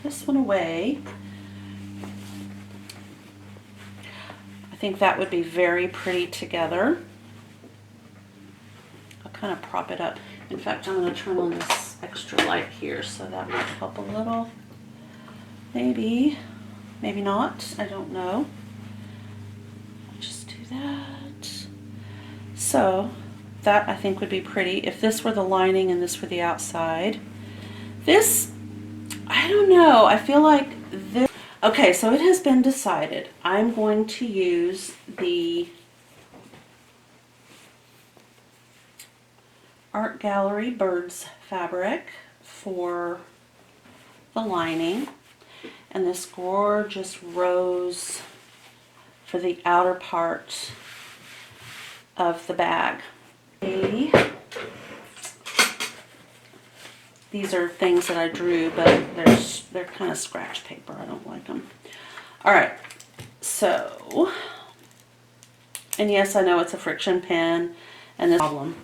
this one away. I think that would be very pretty together. I'll kind of prop it up. In fact, I'm going to turn on this extra light here, so that might help a little. Maybe, maybe not, I don't know. I'll just do that. So that I think would be pretty if this were the lining and this were the outside. This, I don't know, I feel like this, okay, so it has been decided. I'm going to use the Art Gallery Birds fabric for the lining, and this gorgeous rose for the outer part of the bag. These are things that I drew, but they're kind of scratch paper. I don't like them. All right, so, and yes, I know it's a friction pen, and this problem.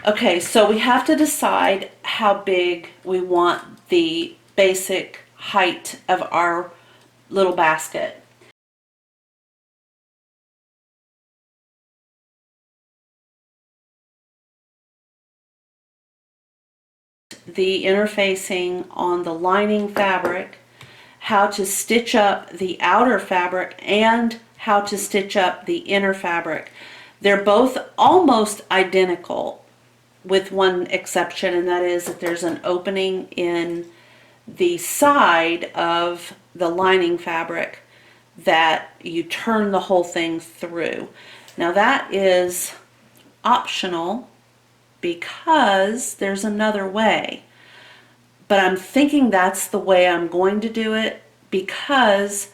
Okay, so we have to decide how big we want the basic height of our little basket. The interfacing on the lining fabric, how to stitch up the outer fabric, and how to stitch up the inner fabric. They're both almost identical with one exception, and that is that there's an opening in the side of the lining fabric that you turn the whole thing through. Now that is optional because there's another way, but I'm thinking that's the way I'm going to do it because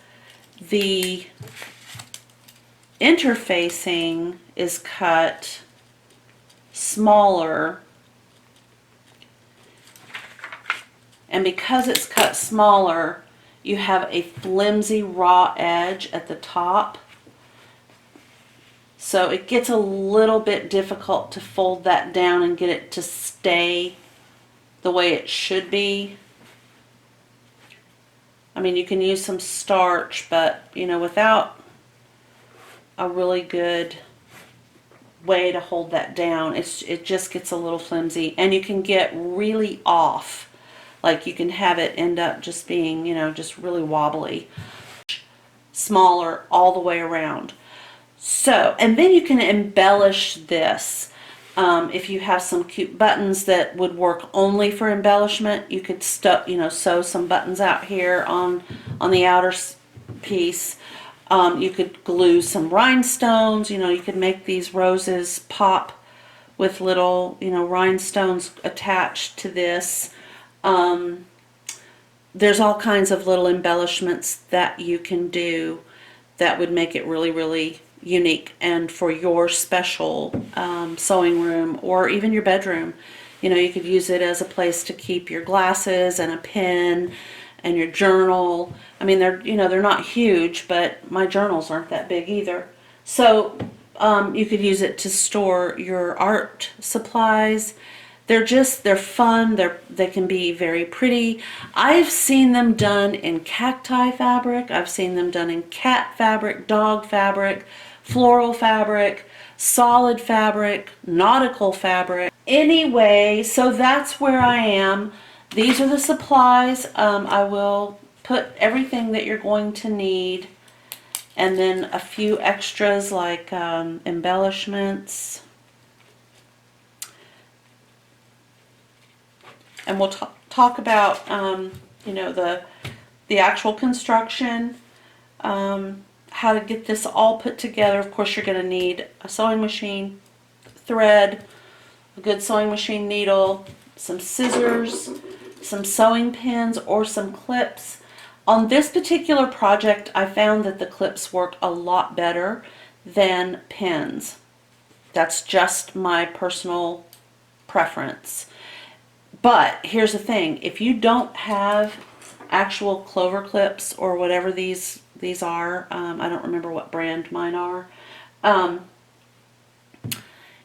the interfacing is cut smaller, and because it's cut smaller, you have a flimsy raw edge at the top, so it gets a little bit difficult to fold that down and get it to stay the way it should be. I mean, you can use some starch, but you know, without a really good way to hold that down, it just gets a little flimsy, and you can get really off. Like you can have it end up just being, you know, just really wobbly. Smaller all the way around. So, and then you can embellish this. If you have some cute buttons that would work only for embellishment, you could sew some buttons out here on the outer piece. You could glue some rhinestones. You know, you could make these roses pop with little, you know, rhinestones attached to this. There's all kinds of little embellishments that you can do that would make it really, really unique and for your special sewing room or even your bedroom. You know, you could use it as a place to keep your glasses and a pen and your journal. I mean, they're not huge, but my journals aren't that big either. So you could use it to store your art supplies. They're fun. They can be very pretty. I've seen them done in cacti fabric. I've seen them done in cat fabric, dog fabric, floral fabric, solid fabric, nautical fabric. Anyway, so that's where I am. These are the supplies. I will put everything that you're going to need, and then a few extras like embellishments. And we'll talk about, you know, the actual construction, how to get this all put together. Of course, you're going to need a sewing machine, thread, a good sewing machine needle, some scissors, some sewing pins, or some clips. On this particular project, I found that the clips work a lot better than pins. That's just my personal preference. But here's the thing, if you don't have actual clover clips or whatever these are, I don't remember what brand mine are,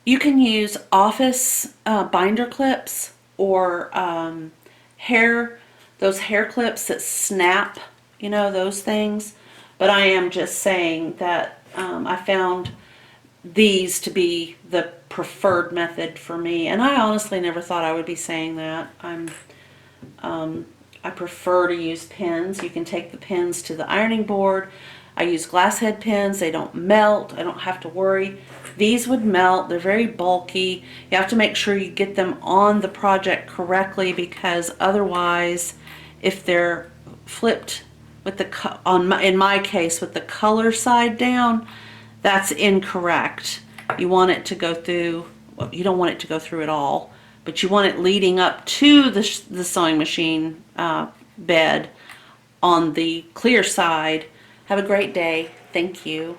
you can use office binder clips or hair those hair clips that snap, you know, those things. But I am just saying that I found these to be the preferred method for me. And I honestly never thought I would be saying that. I prefer to use pins. You can take the pins to the ironing board. I use glass head pins. They don't melt. I don't have to worry. These would melt. They're very bulky. You have to make sure you get them on the project correctly, because otherwise, if they're flipped with the in my case with the color side down, that's incorrect. You want it to go through. Well, you don't want it to go through at all, but you want it leading up to the sewing machine bed on the clear side. Have a great day. Thank you.